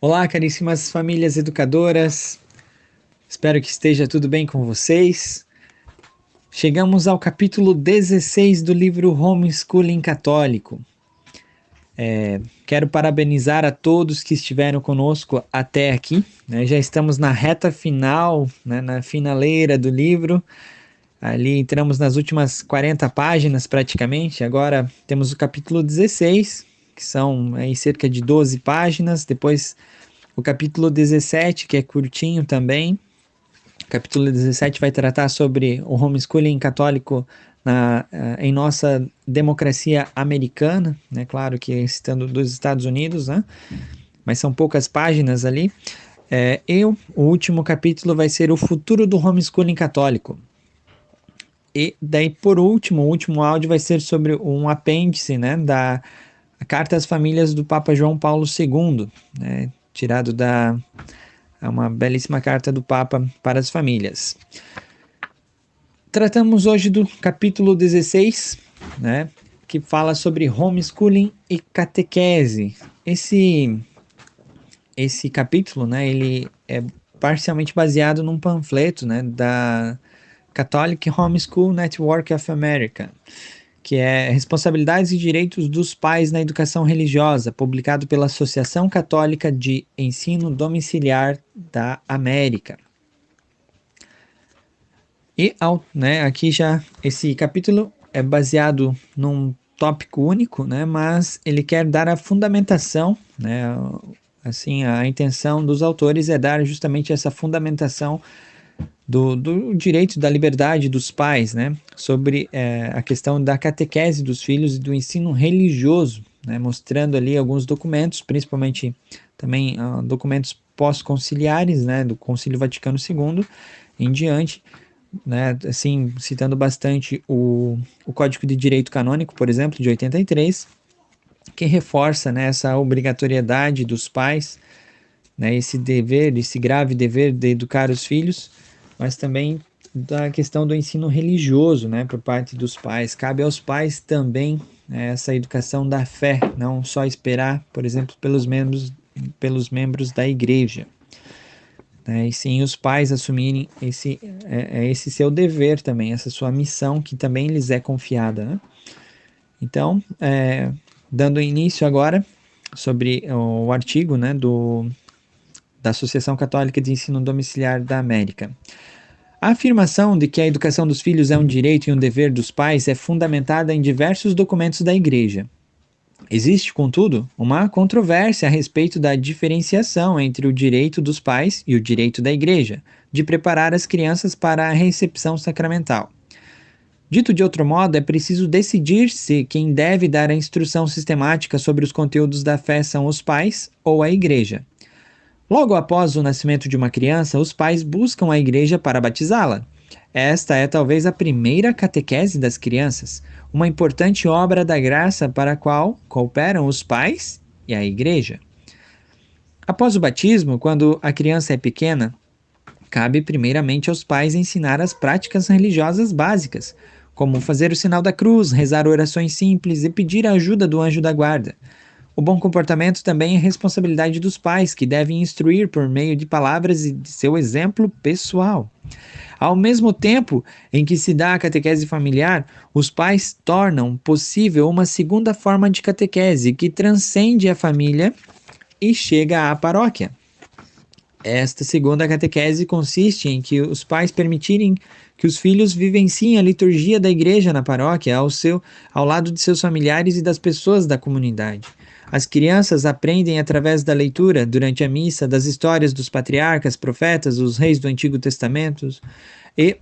Olá, caríssimas famílias educadoras, espero que esteja tudo bem com vocês. Chegamos ao capítulo 16 do livro Homeschooling Católico. Quero parabenizar a todos que estiveram conosco até aqui, né? Já estamos na reta final, né? Na finaleira do livro. Ali entramos nas últimas 40 páginas praticamente. Agora temos o capítulo 16, que são aí cerca de 12 páginas. Depois o capítulo 17, que é curtinho também. O capítulo 17 vai tratar sobre o homeschooling católico em nossa democracia americana, né? Claro que citando dos Estados Unidos, né? Mas são poucas páginas ali. O último capítulo vai ser o futuro do homeschooling católico. E daí, por último, o último áudio vai ser sobre um apêndice, né, da Carta às Famílias do Papa João Paulo II, né, tirado da uma belíssima carta do Papa para as famílias. Tratamos hoje do capítulo 16, né, que fala sobre homeschooling e catequese. Esse capítulo, né, ele é parcialmente baseado num panfleto, né, da Catholic Homeschool Network of America, que é Responsabilidades e Direitos dos Pais na Educação Religiosa, publicado pela Associação Católica de Ensino Domiciliar da América. E né, aqui já esse capítulo é baseado num tópico único, né, mas ele quer dar a fundamentação, né, assim, a intenção dos autores é dar justamente essa fundamentação do direito da liberdade dos pais, né, sobre a questão da catequese dos filhos e do ensino religioso, né, mostrando ali alguns documentos, principalmente também documentos pós-conciliares, né, do Concílio Vaticano II em diante, né, assim, citando bastante o Código de Direito Canônico, por exemplo, de 83, que reforça, né, essa obrigatoriedade dos pais, né, esse dever, esse grave dever de educar os filhos, mas também da questão do ensino religioso, né, por parte dos pais. Cabe aos pais também, né, essa educação da fé, não só esperar, por exemplo, pelos membros da igreja, né, e sim os pais assumirem esse seu dever também, essa sua missão que também lhes é confiada, né? Então, dando início agora sobre o artigo, né, da Associação Católica de Ensino Domiciliar da América. A afirmação de que a educação dos filhos é um direito e um dever dos pais é fundamentada em diversos documentos da Igreja. Existe, contudo, uma controvérsia a respeito da diferenciação entre o direito dos pais e o direito da Igreja de preparar as crianças para a recepção sacramental. Dito de outro modo, é preciso decidir se quem deve dar a instrução sistemática sobre os conteúdos da fé são os pais ou a Igreja. Logo após o nascimento de uma criança, os pais buscam a igreja para batizá-la. Esta é talvez a primeira catequese das crianças, uma importante obra da graça para a qual cooperam os pais e a igreja. Após o batismo, quando a criança é pequena, cabe primeiramente aos pais ensinar as práticas religiosas básicas, como fazer o sinal da cruz, rezar orações simples e pedir a ajuda do anjo da guarda. O bom comportamento também é responsabilidade dos pais, que devem instruir por meio de palavras e de seu exemplo pessoal. Ao mesmo tempo em que se dá a catequese familiar, os pais tornam possível uma segunda forma de catequese que transcende a família e chega à paróquia. Esta segunda catequese consiste em que os pais permitirem que os filhos vivenciem a liturgia da igreja na paróquia ao lado de seus familiares e das pessoas da comunidade. As crianças aprendem através da leitura, durante a missa, das histórias dos patriarcas, profetas, os reis do Antigo Testamento e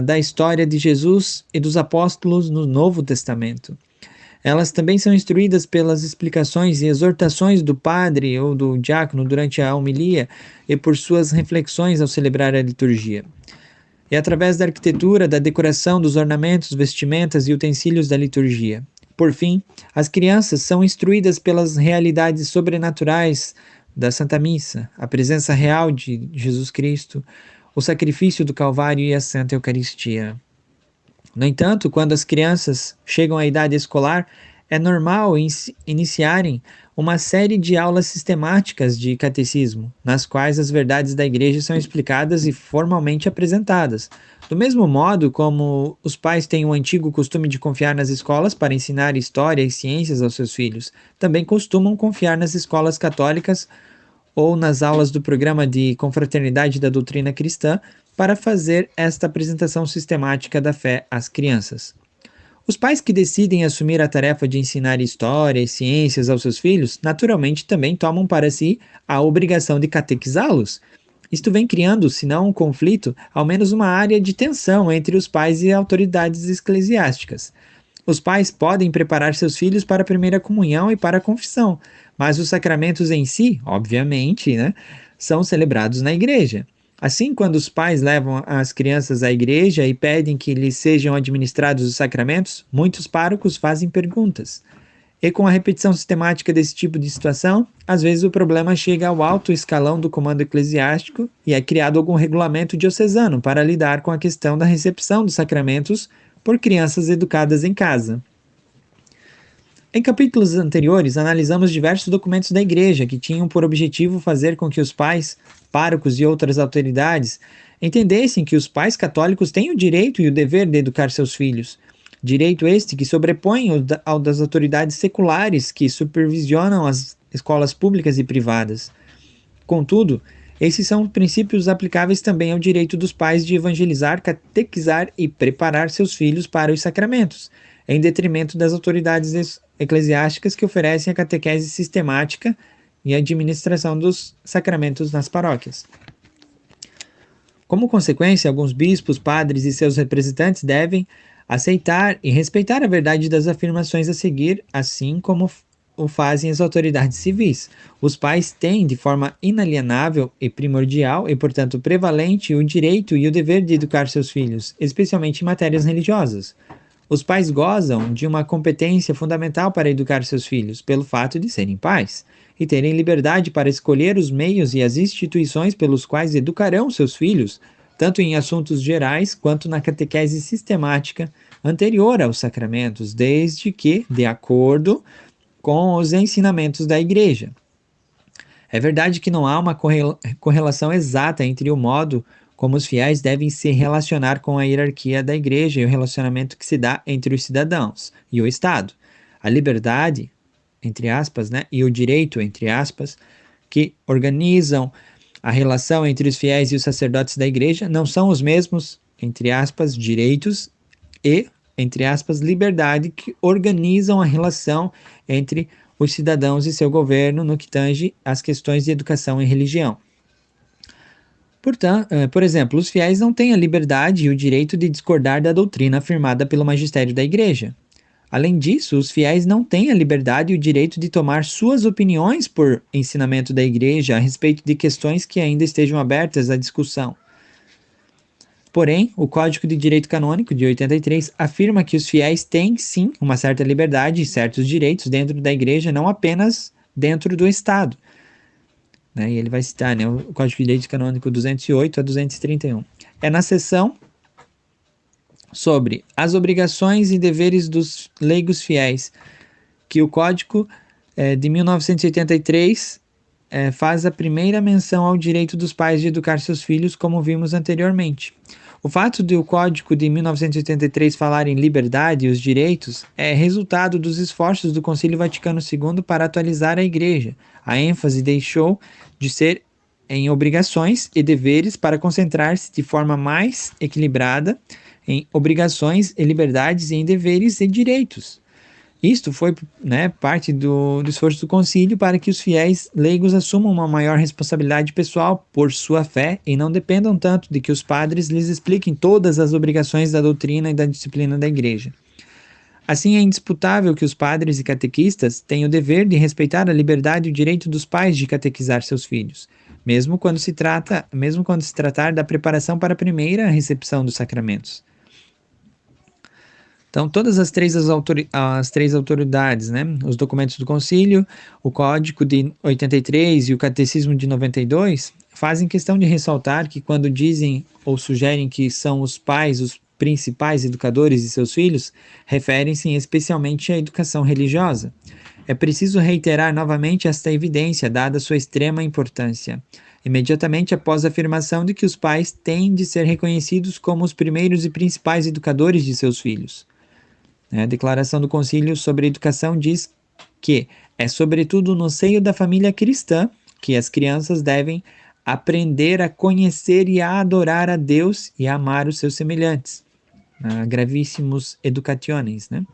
da história de Jesus e dos apóstolos no Novo Testamento. Elas também são instruídas pelas explicações e exortações do padre ou do diácono durante a homilia e por suas reflexões ao celebrar a liturgia. E através da arquitetura, da decoração, dos ornamentos, vestimentas e utensílios da liturgia. Por fim, as crianças são instruídas pelas realidades sobrenaturais da Santa Missa, a presença real de Jesus Cristo, o sacrifício do Calvário e a Santa Eucaristia. No entanto, quando as crianças chegam à idade escolar, é normal iniciarem uma série de aulas sistemáticas de catecismo, nas quais as verdades da igreja são explicadas e formalmente apresentadas. Do mesmo modo como os pais têm o antigo costume de confiar nas escolas para ensinar história e ciências aos seus filhos, também costumam confiar nas escolas católicas ou nas aulas do programa de confraternidade da doutrina cristã para fazer esta apresentação sistemática da fé às crianças. Os pais que decidem assumir a tarefa de ensinar história e ciências aos seus filhos, naturalmente também tomam para si a obrigação de catequizá-los. Isto vem criando, se não um conflito, ao menos uma área de tensão entre os pais e autoridades eclesiásticas. Os pais podem preparar seus filhos para a primeira comunhão e para a confissão, mas os sacramentos em si, obviamente, são celebrados na igreja. Assim, quando os pais levam as crianças à igreja e pedem que lhes sejam administrados os sacramentos, muitos párocos fazem perguntas. E com a repetição sistemática desse tipo de situação, às vezes o problema chega ao alto escalão do comando eclesiástico e é criado algum regulamento diocesano para lidar com a questão da recepção dos sacramentos por crianças educadas em casa. Em capítulos anteriores, analisamos diversos documentos da Igreja que tinham por objetivo fazer com que os pais, párocos e outras autoridades entendessem que os pais católicos têm o direito e o dever de educar seus filhos. Direito este que sobrepõe ao das autoridades seculares que supervisionam as escolas públicas e privadas. Contudo, esses são princípios aplicáveis também ao direito dos pais de evangelizar, catequizar e preparar seus filhos para os sacramentos, em detrimento das autoridades eclesiásticas que oferecem a catequese sistemática e a administração dos sacramentos nas paróquias. Como consequência, alguns bispos, padres e seus representantes devem aceitar e respeitar a verdade das afirmações a seguir, assim como o fazem as autoridades civis. Os pais têm, de forma inalienável e primordial, e portanto prevalente, o direito e o dever de educar seus filhos, especialmente em matérias religiosas. Os pais gozam de uma competência fundamental para educar seus filhos, pelo fato de serem pais, e terem liberdade para escolher os meios e as instituições pelos quais educarão seus filhos, tanto em assuntos gerais quanto na catequese sistemática anterior aos sacramentos, desde que, de acordo com os ensinamentos da Igreja. É verdade que não há uma correlação exata entre o modo como os fiéis devem se relacionar com a hierarquia da igreja e o relacionamento que se dá entre os cidadãos e o Estado. A liberdade, entre aspas, e o direito, entre aspas, que organizam a relação entre os fiéis e os sacerdotes da igreja não são os mesmos, entre aspas, direitos e, entre aspas, liberdade que organizam a relação entre os cidadãos e seu governo no que tange às questões de educação e religião. Portanto, por exemplo, os fiéis não têm a liberdade e o direito de discordar da doutrina afirmada pelo magistério da Igreja. Além disso, os fiéis não têm a liberdade e o direito de tomar suas opiniões por ensinamento da Igreja a respeito de questões que ainda estejam abertas à discussão. Porém, o Código de Direito Canônico de 83 afirma que os fiéis têm, sim, uma certa liberdade e certos direitos dentro da Igreja, não apenas dentro do Estado. E ele vai citar o Código de Direito Canônico 208 a 231. É na seção sobre as obrigações e deveres dos leigos fiéis que o Código de 1983 faz a primeira menção ao direito dos pais de educar seus filhos, como vimos anteriormente. O fato de o Código de 1983 falar em liberdade e os direitos é resultado dos esforços do Concílio Vaticano II para atualizar a Igreja. A ênfase deixou de ser em obrigações e deveres para concentrar-se de forma mais equilibrada em obrigações e liberdades e em deveres e direitos. Isto foi parte do esforço do concílio para que os fiéis leigos assumam uma maior responsabilidade pessoal por sua fé e não dependam tanto de que os padres lhes expliquem todas as obrigações da doutrina e da disciplina da Igreja. Assim, é indisputável que os padres e catequistas têm o dever de respeitar a liberdade e o direito dos pais de catequizar seus filhos, mesmo quando se tratar da preparação para a primeira recepção dos sacramentos. Então, todas as três autoridades, os documentos do concílio, o Código de 83 e o Catecismo de 92, fazem questão de ressaltar que quando dizem ou sugerem que são os pais os principais educadores de seus filhos referem-se especialmente à educação religiosa. É preciso reiterar novamente esta evidência, dada sua extrema importância. Imediatamente após a afirmação de que os pais têm de ser reconhecidos como os primeiros e principais educadores de seus filhos. A Declaração do Concílio sobre a Educação diz que é sobretudo no seio da família cristã que as crianças devem aprender a conhecer e a adorar a Deus e a amar os seus semelhantes. Gravíssimos educationes, né?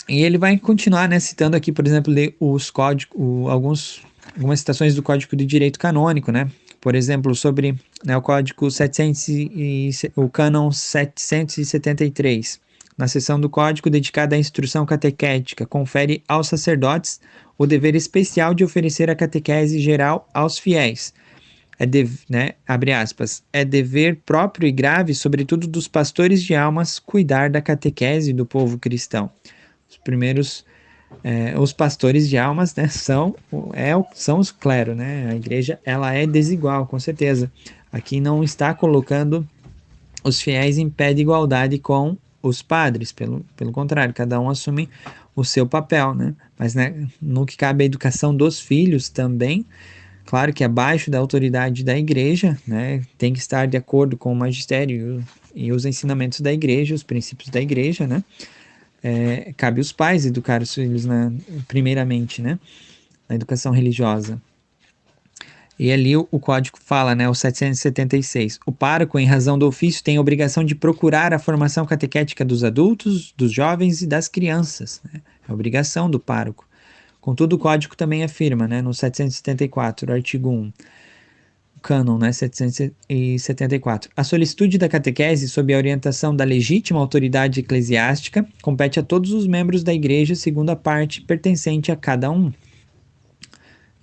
E ele vai continuar, né, citando aqui, por exemplo, os códigos, algumas citações do Código de Direito Canônico, né? Por exemplo, sobre, né, o Código 700 o Cânon 773. Na seção do Código dedicada à instrução catequética, confere aos sacerdotes o dever especial de oferecer a catequese geral aos fiéis. Abre aspas, é dever próprio e grave, sobretudo dos pastores de almas, cuidar da catequese do povo cristão. Os primeiros, os pastores de almas, né, são os clero, né? A igreja, ela é desigual, com certeza. Aqui não está colocando os fiéis em pé de igualdade com os padres, pelo contrário, cada um assume o seu papel, né? Mas, né, no que cabe à educação dos filhos também, claro que abaixo da autoridade da igreja, né, tem que estar de acordo com o magistério e os ensinamentos da igreja, os princípios da igreja, né? Cabe aos pais educar os filhos, primeiramente, né, na educação religiosa. E ali o código fala, né, o 776, o pároco, em razão do ofício, tem a obrigação de procurar a formação catequética dos adultos, dos jovens e das crianças, né? É a obrigação do pároco. Contudo, o código também afirma, né, no 774, artigo 1, Cânon, né, 774. A solicitude da catequese, sob a orientação da legítima autoridade eclesiástica, compete a todos os membros da igreja, segundo a parte pertencente a cada um.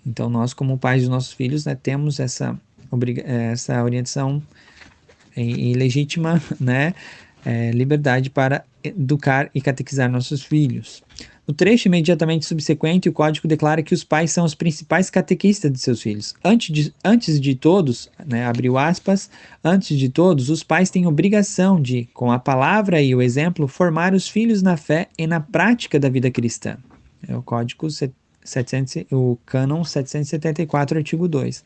Então, nós, como pais dos nossos filhos, né, temos essa orientação e legítima, né, liberdade para educar e catequizar nossos filhos. No trecho imediatamente subsequente, o código declara que os pais são os principais catequistas de seus filhos. Antes de todos, né, abriu aspas, antes de todos, os pais têm obrigação de, com a palavra e o exemplo, formar os filhos na fé e na prática da vida cristã. É o código o Cânon 774, artigo 2.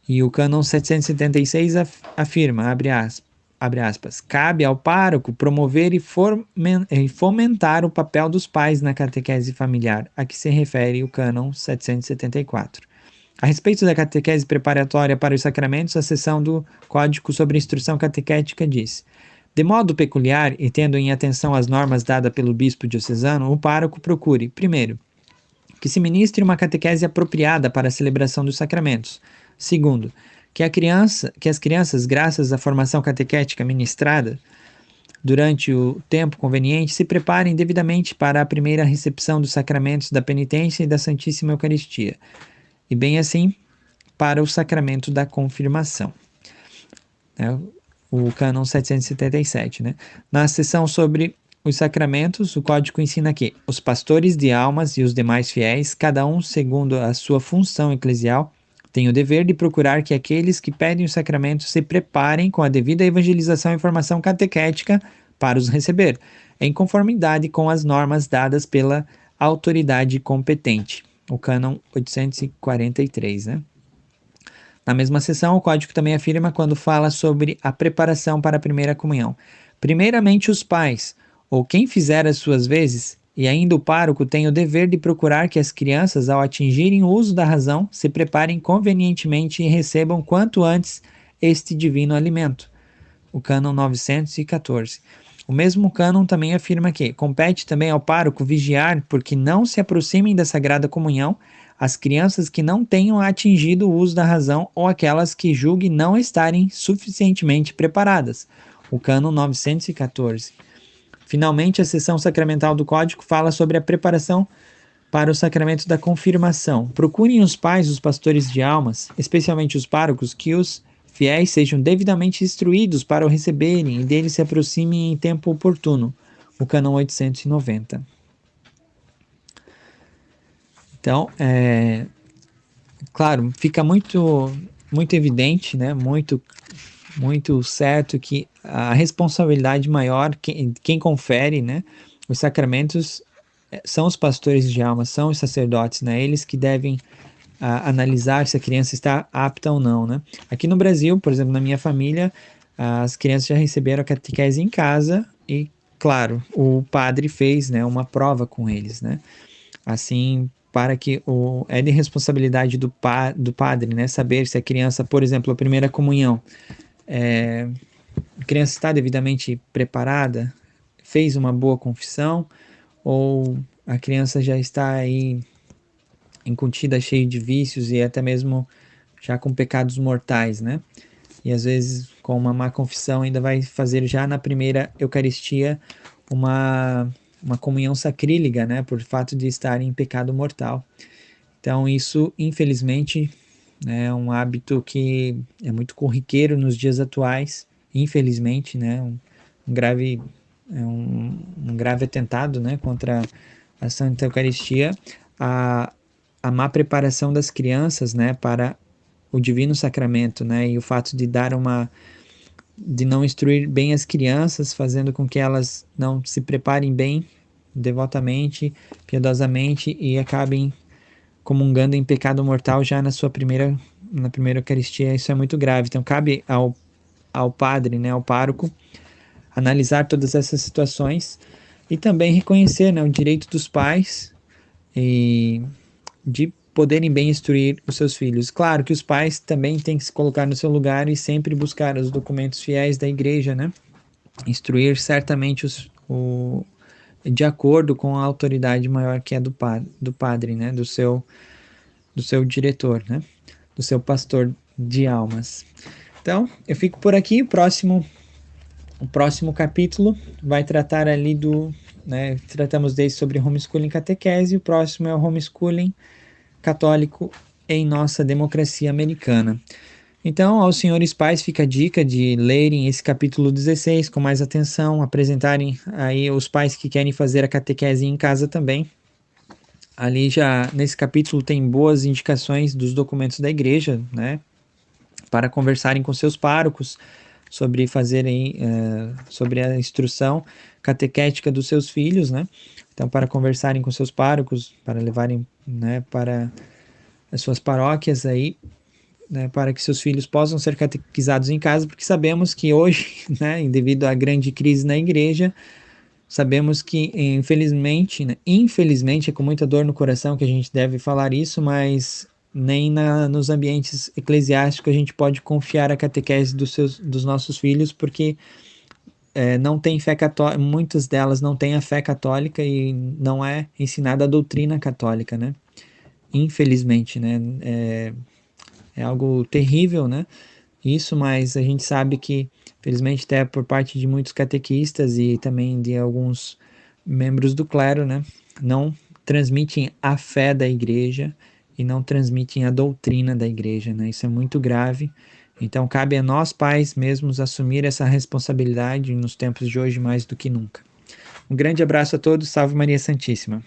E o Cânon 776 afirma, abre aspas, cabe ao pároco promover e fomentar o papel dos pais na catequese familiar, a que se refere o Cânon 774. A respeito da catequese preparatória para os sacramentos, a seção do Código sobre Instrução Catequética diz: de modo peculiar, e tendo em atenção as normas dadas pelo bispo diocesano, o pároco procure, primeiro, que se ministre uma catequese apropriada para a celebração dos sacramentos. Segundo, que as crianças, graças à formação catequética ministrada durante o tempo conveniente, se preparem devidamente para a primeira recepção dos sacramentos da penitência e da Santíssima Eucaristia, e bem assim para o sacramento da confirmação. O Cânon 777, né? Na seção sobre os sacramentos, o código ensina que os pastores de almas e os demais fiéis, cada um segundo a sua função eclesial, têm o dever de procurar que aqueles que pedem os sacramentos se preparem com a devida evangelização e formação catequética para os receber, em conformidade com as normas dadas pela autoridade competente. O Cânon 843, né? Na mesma seção, o código também afirma quando fala sobre a preparação para a primeira comunhão. Primeiramente, os pais, ou quem fizer as suas vezes, e ainda o pároco tem o dever de procurar que as crianças, ao atingirem o uso da razão, se preparem convenientemente e recebam quanto antes este divino alimento. O Cânon 914. O mesmo cânon também afirma que compete também ao pároco vigiar porque não se aproximem da Sagrada Comunhão as crianças que não tenham atingido o uso da razão ou aquelas que julguem não estarem suficientemente preparadas. O Cânon 914. Finalmente, a seção sacramental do Código fala sobre a preparação para o sacramento da confirmação. Procurem os pais, os pastores de almas, especialmente os párocos, que os fiéis sejam devidamente instruídos para o receberem e dele se aproximem em tempo oportuno. O Cânon 890. Então, claro, fica muito evidente, né, muito muito certo que a responsabilidade maior, quem confere, né, os sacramentos são os pastores de alma, são os sacerdotes, né, eles que devem analisar se a criança está apta ou não, né. Aqui no Brasil, por exemplo, na minha família, as crianças já receberam a catequese em casa e, claro, o padre fez, né, uma prova com eles, né, assim, para que é de responsabilidade do padre, né, saber se a criança, por exemplo, a primeira comunhão, a criança está devidamente preparada, fez uma boa confissão, ou a criança já está aí incutida, cheia de vícios e até mesmo já com pecados mortais, né? E às vezes com uma má confissão ainda vai fazer já na primeira Eucaristia uma comunhão sacrílega, né? Por fato de estar em pecado mortal. Então isso, infelizmente, né, é um hábito que é muito corriqueiro nos dias atuais, infelizmente, né? Um grave um grave atentado, né, contra a Santa Eucaristia, a, a má preparação das crianças, né, para o Divino Sacramento, né, e o fato de não instruir bem as crianças, fazendo com que elas não se preparem bem, devotamente, piedosamente e acabem comungando em pecado mortal já na primeira Eucaristia. Isso é muito grave. Então cabe ao padre, né, ao pároco, analisar todas essas situações e também reconhecer, né, o direito dos pais e de poderem bem instruir os seus filhos. Claro que os pais também têm que se colocar no seu lugar e sempre buscar os documentos fiéis da igreja, né? Instruir certamente de acordo com a autoridade maior que é do padre, né? Do seu diretor, né? Do seu pastor de almas. Então, eu fico por aqui. O próximo capítulo vai tratar ali né, tratamos desde sobre homeschooling catequese, o próximo é o homeschooling católico em nossa democracia americana. Então, aos senhores pais fica a dica de lerem esse capítulo 16 com mais atenção, apresentarem aí os pais que querem fazer a catequese em casa também. Ali já nesse capítulo tem boas indicações dos documentos da igreja, né, para conversarem com seus párocos sobre fazerem sobre a instrução catequética dos seus filhos, né? Então, para conversarem com seus párocos, para levarem, né, para as suas paróquias aí, né, para que seus filhos possam ser catequizados em casa, porque sabemos que hoje, né, devido à grande crise na igreja, sabemos que, infelizmente, é com muita dor no coração que a gente deve falar isso, mas nem nos ambientes eclesiásticos a gente pode confiar a catequese dos nossos filhos, porque não tem fé católica, muitas delas não têm a fé católica e não é ensinada a doutrina católica, né? Infelizmente, né? É algo terrível, né? Isso, mas a gente sabe que, felizmente, até por parte de muitos catequistas e também de alguns membros do clero, né? Não transmitem a fé da igreja e não transmitem a doutrina da igreja, né? Isso é muito grave. Então, cabe a nós, pais, mesmos, assumir essa responsabilidade nos tempos de hoje mais do que nunca. Um grande abraço a todos, salve Maria Santíssima.